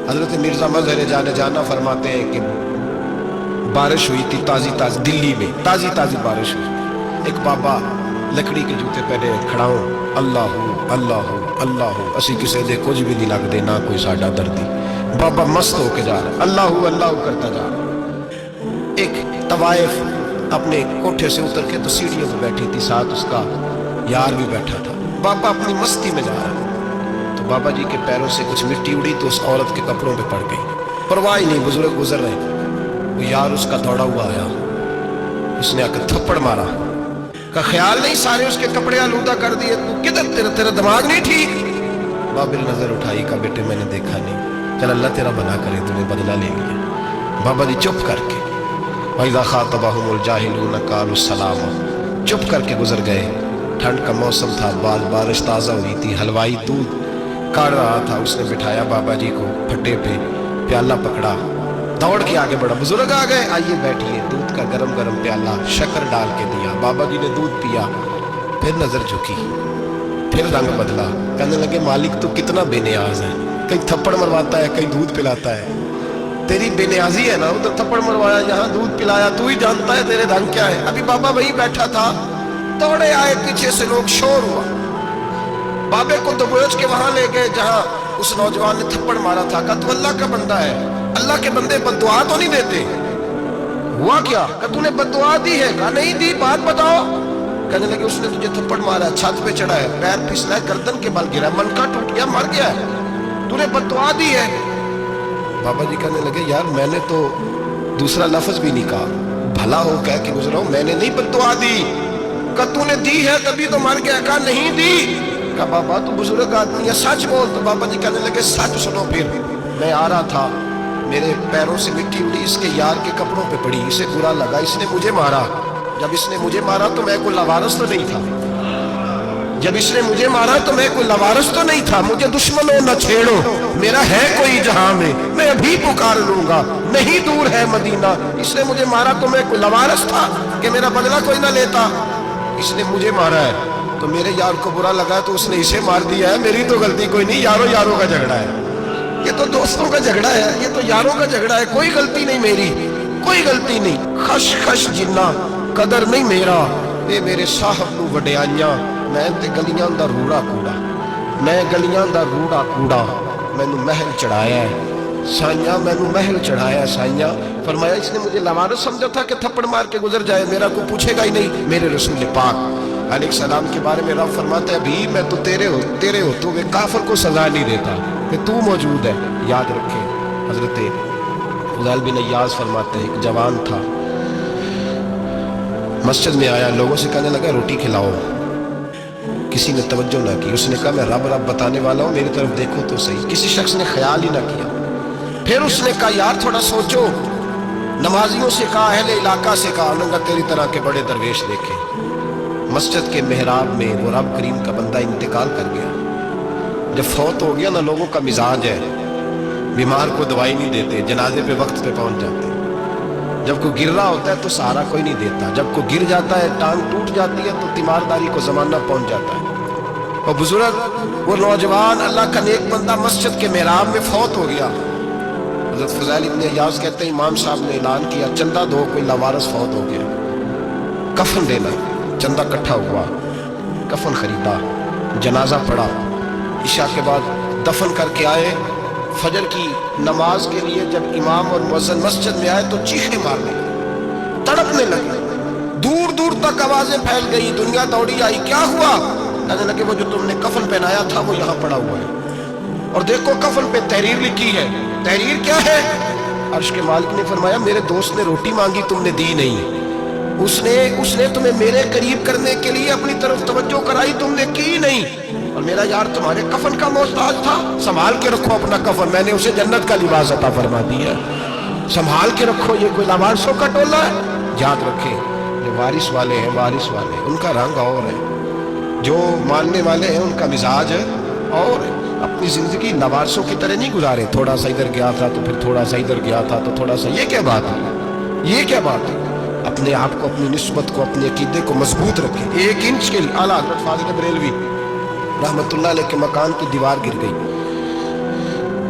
حضرت مرزا مظہر جان جانا فرماتے ہیں کہ بارش ہوئی تھی تازی تازی، دلی میں تازی تازی بارش ہوئی، ایک بابا لکڑی کے جوتے پہنے کھڑا ہوں، اللہ اللہ اللہ، اسی کسے دے کچھ بھی نہیں لگ دے نہ کوئی ساڈا دردی، بابا مست ہو کے جا رہا اللہ اللہ کرتا جا رہا۔ ایک طوائف اپنے کوٹھے سے اتر کے تو سیڑھیوں پہ بیٹھی تھی، ساتھ اس کا یار بھی بیٹھا تھا، بابا اپنی مستی میں جا رہا تو بابا جی کے پیروں سے کچھ مٹی اڑی تو اس عورت کے کپڑوں پہ پڑ گئی، پرواہ ہی نہیں، بزرگ گزر رہے، وہ یار اس کا دوڑا ہوا آیا، اس نے آ کے تھپڑ مارا، کا خیال نہیں سارے اس کے کپڑے آلودہ کر دیے، تو کدھر تیرا دماغ نہیں ٹھیک؟ بابا نے نظر اٹھائی، کہا بیٹے میں نے دیکھا نہیں، چل اللہ تیرا بھلا کرے، تو نے بدلہ لے لیا۔ بابا جی چپ کر کے وَإِذَا خَاطَبَهُمُ الْجَاهِلُونَ قَالُوا السَّلَامَ، چپ کر کے گزر گئے۔ ٹھنڈ کا موسم تھا، بارش تازہ ہوئی تھی، حلوائی دودھ کاڑ رہا تھا، اس نے بٹھایا بابا جی کو پھٹے پہ، پیالہ پکڑا، دوڑ کے آگے بڑھا، بزرگ آ گئے، آئیے بیٹھیے، دودھ کا گرم گرم پیالہ شکر ڈال کے دیا، بابا جی نے دودھ پیا، پھر نظر جھکی، پھر رنگ بدلا، کہنے لگے مالک تو کتنا بے نیاز ہے، کہیں تھپڑ مرواتا ہے، کہیں دودھ پلاتا ہے، تیری بے نیازی ہے نا، ادھر تھپڑ مروایا، یہاں دودھ پلایا، تو ہی جانتا ہے تیرے رنگ کیا ہے۔ ابھی بابا وہیں بیٹھا تھا، دوڑے آئے، پیچھے سے لوگ، شور ہوا، بابے کو دبوچ کے وہاں لے گئے جہاں اس نوجوان نے تھپڑ مارا تھا، کہا تو اللہ کا بندہ ہے، اللہ کے بندے بد دعا تو نہیں دیتے، ہوا کیا؟ کہا تو نے بد دعا دی ہے؟ کہا نہیں دی، بات بتاؤ۔ کہنے لگے اس نے تجھے تھپڑ مارا ہے، چھت پہ چڑھا ہے، پیر پھسلا ہے، گردن کے بل گرا ہے، منکا ٹوٹ گیا، مر گیا ہے، تو نے بد دعا دی ہے۔ بابا جی کہنے لگے یار میں نے تو دوسرا لفظ بھی نہیں کہا، بھلا ہو کہہ کے گزرا ہوں، میں نے نہیں بد دعا دی۔ کہا تو نے دی ہے تبھی تو مر گیا، کہا نہیں دی۔ کہا بابا تو بزرگ آدمی ہے، سچ بول۔ تو بابا جی کہنے لگے سچ سنو، پھر میں آ رہا تھا، میرے پیروں سے مٹی اڑی، اس کے یار کے کپڑوں پہ پڑی، اسے برا لگا، اس نے مجھے مارا، جب اس نے مجھے مارا تو میں کوئی لاوارث تو نہیں تھا، جب اس نے مجھے مارا تو میں کوئی لاوارث تو نہیں تھا، مجھے دشمنوں نہ چھیڑو، میرا ہے کوئی جہاں میں ابھی پکار لوں گا، نہیں دور ہے مدینہ، اس نے مجھے مارا تو میں کوئی لاوارث تھا کہ میرا بدلہ کوئی نہ لیتا، اس نے مجھے مارا ہے تو میرے یار کو برا لگا تو اس نے اسے مار دیا ہے، میری تو غلطی کوئی نہیں، یاروں یاروں کا جھگڑا ہے، یہ تو دوستوں کا جھگڑا ہے، یہ تو یاروں کا جھگڑا ہے، کوئی غلطی نہیں میری، کوئی غلطی نہیں، خش خش جنہ قدر نہیں میرا، اے میرے صاحب نو وڈیائیاں، میں تے گلیاں دا روڑا کوڑا، میں گلیاں دا روڑا کوڑا، میں نو محل چڑھایا ہے سائیاں، میں نو محل چڑھایا ہے سائیاں۔ فرمایا اس نے مجھے لاوارث سمجھا تھا کہ تھپڑ مار کے گزر جائے، میرا کوئی پوچھے گا ہی نہیں، میرے رسول پاک علیہ السلام کے بارے میں رب فرماتا ہے ابھی میں تو تیرے ہوتے ہوئے کافر کو سزا نہیں دیتا کہ تو موجود ہے۔ یاد رکھے حضرت فضیل بن ایاز فرماتے ہیں ایک جوان تھا، مسجد میں آیا، لوگوں سے کہنے لگا روٹی کھلاؤ، کسی نے توجہ نہ کی، اس نے کہا میں رب رب بتانے والا ہوں، میری طرف دیکھو تو صحیح، کسی شخص نے خیال ہی نہ کیا۔ پھر اس نے کہا یار تھوڑا سوچو، نمازیوں سے کہا، اہل علاقہ سے کہا، انہوں نے تیری طرح کے بڑے درویش دیکھے۔ مسجد کے محراب میں وہ رب کریم کا بندہ انتقال کر گیا، جب فوت ہو گیا نا، لوگوں کا مزاج ہے بیمار کو دوائی نہیں دیتے، جنازے پہ وقت پہ پہنچ جاتے، جب کوئی گر رہا ہوتا ہے تو سہارا کوئی نہیں دیتا، جب کوئی گر جاتا ہے ٹانگ ٹوٹ جاتی ہے تو تیمارداری کو زمانہ پہنچ جاتا ہے۔ اور بزرگ وہ نوجوان اللہ کا نیک بندہ مسجد کے محراب میں فوت ہو گیا۔ حضرت فضیل ابن ایاز کہتے ہیں امام صاحب نے اعلان کیا چندہ دو، کوئی لاوارث فوت ہو گیا، کفن دینا، چندہ کٹھا ہوا، کفن خریدا، جنازہ پڑھا، عشاء کے بعد دفن کر کے آئے، فجر کی نماز کے لیے جب امام اور مؤذن مسجد میں آئے تو چیخیں مارنے لگے، تڑپنے لگے، دور دور تک آوازیں پھیل گئی، دنیا دوڑی آئی، کیا ہوا؟ کہنے لگے وہ جو تم نے کفن پہنایا تھا وہ یہاں پڑا ہوا ہے، اور دیکھو کفن پہ تحریر لکھی ہے، تحریر کیا ہے؟ عرش کے مالک نے فرمایا میرے دوست نے روٹی مانگی تم نے دی نہیں، اس نے تمہیں میرے قریب کرنے کے لیے اپنی طرف توجہ کرائی، تم نے کی نہیں، اور میرا یار تمہارے کفن کا محتاج تھا، سنبھال کے رکھو اپنا کفن، میں نے اسے جنت کا لباس عطا فرما دیا، سنبھال کے رکھو، یہ کوئی لاوارثوں کا ٹولہ ہے۔ یاد رکھیں جو وارث والے ہیں، وارث والے ان کا رنگ اور ہے، جو ماننے والے ہیں ان کا مزاج ہے اور اپنی زندگی لوارثوں کی طرح نہیں گزارے، تھوڑا سا ادھر گیا تھا تو پھر تھوڑا سا ادھر گیا تھا تو تھوڑا سا، یہ کیا بات ہے، یہ کیا بات ہے؟ اپنے آپ کو، اپنی نسبت کو، اپنے عقیدے کو مضبوط رکھیں۔ 1 انچ کے اعلیٰ حضرت فاضل بریلوی رحمت اللہ علیہ کے مکان کی دیوار گر گئی،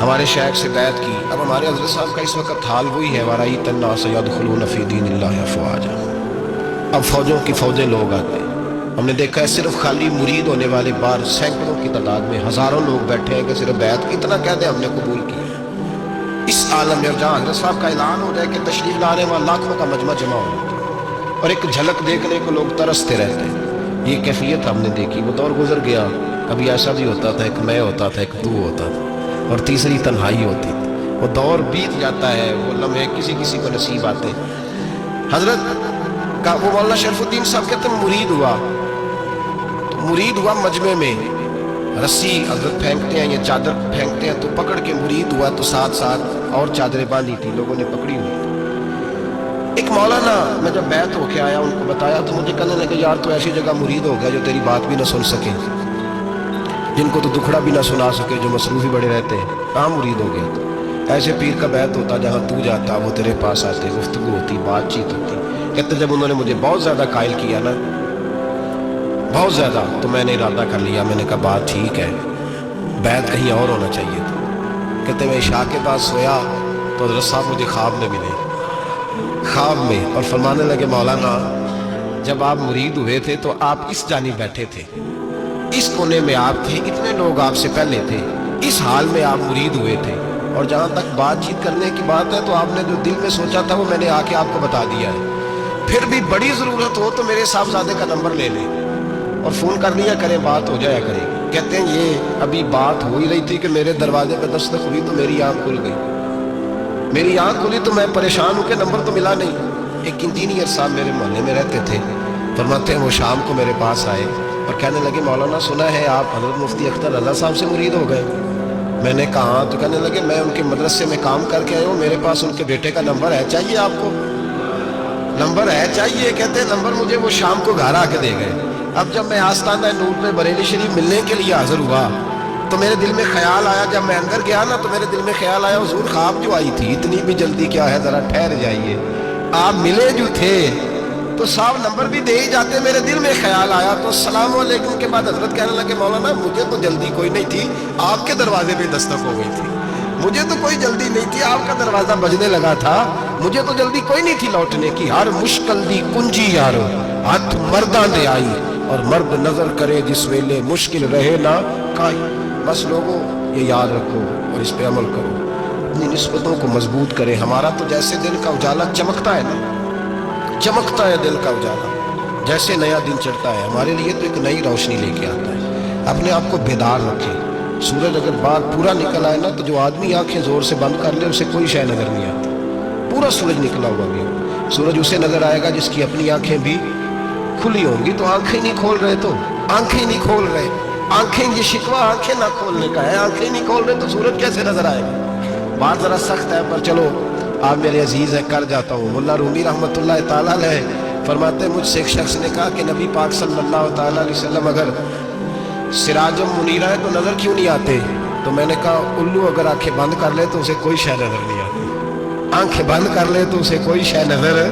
ہمارے شیخ سے بیعت کی. اب ہمارے حضرت صاحب کا اس وقت حال وہی ہے وَرَأَيْتَ النَّاسَ يَدْخُلُونَ فِي دِينِ اللَّهِ أَفْوَاجًا. اب فوجوں کی فوجیں لوگ آتے ہیں. ہم نے دیکھا ہے صرف خالی مرید ہونے والے بار سینکڑوں کی تعداد میں ہزاروں لوگ بیٹھے ہیں کہ صرف بیعت کی اتنا کہہ دیں ہم نے قبول کیا. اس عالم میں جہاں حضرت صاحب کا اعلان ہو جائے کہ تشریف لانے وہاں لاکھوں کا مجمع جمع ہو جاتا ہے اور ایک جھلک دیکھنے کو لوگ ترستے رہتے ہیں. یہ کیفیت ہم نے دیکھی. وہ دور گزر گیا. کبھی ایسا بھی ہوتا تھا ایک میں ہوتا تھا ایک تو ہوتا تھا اور تیسری تنہائی ہوتی تھی. وہ دور بیت جاتا ہے. وہ لمحے کسی کسی کو نصیب آتے ہیں. حضرت کا وہ مولانا شرف الدین صاحب کہتے ہیں مرید ہوا تو مرید ہوا مجمع میں رسی حضرت پھینکتے ہیں یا چادر پھینکتے ہیں تو پکڑ کے مرید ہوا تو ساتھ ساتھ اور چادریں باندھی تھی لوگوں نے پکڑی ہوئی. ایک مولانا میں جب بیعت ہو کے آیا ان کو بتایا تو مجھے کہنے لگے یار تو ایسی جگہ مرید ہو گیا جو تیری بات بھی نہ سن سکے, جن کو تو دکھڑا بھی نہ سنا سکے, جو مصروف ہی بڑے رہتے ہیں. کہاں مرید ہو گیا تو ایسے پیر کا بیعت ہوتا جہاں تو جاتا وہ تیرے پاس آتے, گفتگو ہوتی, بات چیت ہوتی. کہتے جب انہوں نے مجھے بہت زیادہ قائل کیا نا بہت زیادہ تو میں نے ارادہ کر لیا. میں نے کہا بات ٹھیک ہے بیعت کہیں اور ہونا چاہیے تھا. کہتے میں عشاء کے بعد سویا تو حضرت صاحب مجھے خواب میں ملے خواب میں اور فرمانے لگے مولانا جب آپ مرید ہوئے تھے تو آپ اس جانب بیٹھے تھے, اس کونے میں آپ تھے, اتنے لوگ آپ سے پہلے تھے, اس حال میں آپ مرید ہوئے تھے اور جہاں تک بات چیت کرنے کی بات ہے تو آپ نے جو دل میں سوچا تھا وہ میں نے آ کے آپ کو بتا دیا ہے. پھر بھی بڑی ضرورت ہو تو میرے صاحبزادے کا نمبر لے لیں اور فون کر لیا کریں, بات ہو جایا کرے گی. کہتے ہیں یہ ابھی بات ہو ہی رہی تھی کہ میرے دروازے پہ دستک ہوئی تو میری آنکھ کھل گئی. میری آنکھ کھلی تو میں پریشان ہوں کہ نمبر تو ملا نہیں. ایک انجینئر صاحب میرے محلے میں رہتے تھے, فرماتے ہیں وہ شام کو میرے پاس آئے اور کہنے لگے مولانا سنا ہے آپ حضرت مفتی اختر رضا صاحب سے مرید ہو گئے. میں نے کہا تو کہنے لگے میں ان کے مدرسے میں کام کر کے آیا ہوں, میرے پاس ان کے بیٹے کا نمبر ہے, چاہیے آپ کو نمبر ہے چاہیے. کہتے ہیں نمبر مجھے وہ شام کو گھر آ کے دے گئے. اب جب میں آستانہ نور پہ بریلی شریف ملنے کے لیے حاضر ہوا تو میرے دل میں خیال آیا, جب میں اندر گیا نا تو میرے دل میں خیال آیا حضور خواب جو آئی تھی اتنی بھی جلدی کیا ہے, ذرا ٹھہر جائیے, آپ ملے جو تھے تو صاحب نمبر بھی دے ہی جاتے. میرے دل میں خیال آیا تو السلام علیکم کے بعد حضرت کہنے لگے مولانا مجھے تو جلدی کوئی نہیں تھی, آپ کے دروازے پہ دستک ہو گئی تھی. مجھے تو کوئی جلدی نہیں تھی, آپ کا دروازہ بجنے لگا تھا, مجھے تو جلدی کوئی نہیں تھی لوٹنے کی. ہر مشکل دی کنجی یارو ہاتھ مرداں دے آئی اور مرد نظر کرے جس ویلے مشکل رہے نہ کائی. بس لوگوں یہ یاد رکھو اور اس پہ عمل کرو, اپنی نسبتوں کو مضبوط کرے. ہمارا تو جیسے دل کا اجالا چمکتا ہے نا, چمکتا ہے دل کا اجالا, جیسے نیا دن چڑھتا ہے ہمارے لیے تو ایک نئی روشنی لے کے آتا ہے. اپنے آپ کو بیدار رکھیں. سورج اگر باہر پورا نکل آئے نا تو جو آدمی آنکھیں زور سے بند کر لے اسے کوئی شے نظر نہیں آتی. پورا سورج نکلا ہوا بھی ہو, سورج اسے نظر آئے گا جس کی اپنی آنکھیں بھی کھلی ہوں گی. تو آنکھیں نہیں کھول رہے تو آنکھیں نہیں کھول رہے, آنکھیں یہ شکوہ آنکھیں نہ کھولنے کا ہے, آنکھیں نہیں کھول رہے تو سورج کیسے نظر آئے گا. بات ذرا سخت ہے پر چلو آپ میرے عزیز ہیں کر جاتا ہوں. ملا رومی رحمۃ اللہ تعالیٰ علیہ فرماتے ہیں مجھ سے ایک شخص نے کہا کہ نبی پاک صلی اللہ تعالیٰ علیہ وسلم اگر سراجم منیرہ ہے تو نظر کیوں نہیں آتے. تو میں نے کہا الو اگر آنکھیں بند کر لے تو اسے کوئی شے نظر نہیں آتی. آنکھیں بند کر لے تو اسے کوئی شے نظر,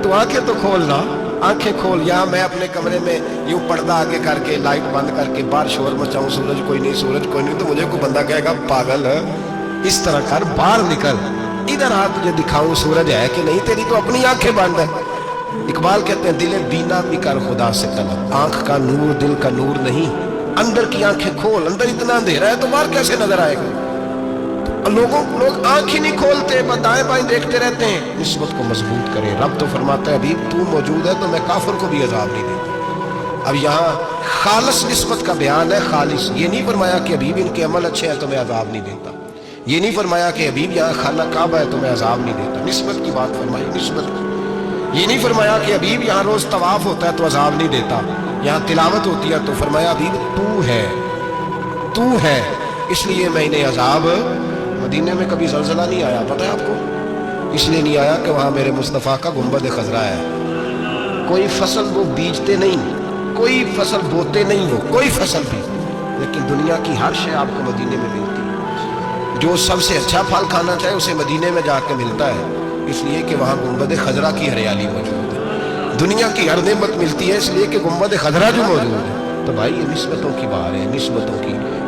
تو آنکھیں تو کھولنا, آنکھیں کھول. یہاں میں اپنے کمرے میں یوں پردہ آگے کر کے لائٹ بند کر کے باہر شور مچاؤں, سورج کوئی نہیں سورج کوئی نہیں, تو مجھے کوئی بندہ کہے گا پاگل ہے, اس طرح کر باہر نکل, ادھر آ تجھے دکھاؤں سورج ہے کہ نہیں, تیری تو اپنی آنکھیں بند ہے. اقبال کہتے ہیں دل بینا بھی کر خدا سے طلب, آنکھ کا نور دل کا نور نہیں, اندر کی آنکھیں کھول. اندر اتنا اندھیرا ہے تو باہر کیسے نظر آئے گا. لوگ آنکھ ہی نہیں کھولتے, دائیں بائیں دیکھتے رہتے ہیں. نسبت کو مضبوط کریں. رب تو فرماتا ہے حبیب تو موجود ہے تو میں کافر کو بھی عذاب نہیں دیتا. اب یہاں خالص نسبت کا بیان ہے, خالص. یہ نہیں فرمایا کہ حبیب ان کے عمل اچھے ہیں تو میں عذاب نہیں دیتا. یہ نہیں فرمایا کہ حبیب یہاں خانہ کعبہ ہے تو میں عذاب نہیں دیتا. نسبت کی بات فرمائی, نسبت. یہ نہیں فرمایا کہ حبیب یہاں روز طواف ہوتا ہے تو عذاب نہیں دیتا. یہاں تلاوت ہوتی ہے تو فرمایا حبیب تو ہے اس لیے میں انہیں عذاب. مدینے میں کبھی زلزلہ نہیں آیا, پتہ ہے آپ کو, اس لیے نہیں آیا کہ وہاں میرے مصطفیٰ کا گنبد خضرا ہے. کوئی فصل وہ بیجتے نہیں, کوئی فصل بوتے نہیں, وہ کوئی فصل بھی, لیکن دنیا کی ہر شے آپ کو مدینے میں ملتی ہے. جو سب سے اچھا پھل کھانا چاہے اسے مدینے میں جا کے ملتا ہے, اس لیے کہ وہاں گنبد خضرا کی ہریالی موجود ہے. دنیا کی ہر نعمت ملتی ہے اس لیے کہ گنبد خضرا جو موجود ہے. تو بھائی یہ نسبتوں کی بات ہے, نسبتوں کی.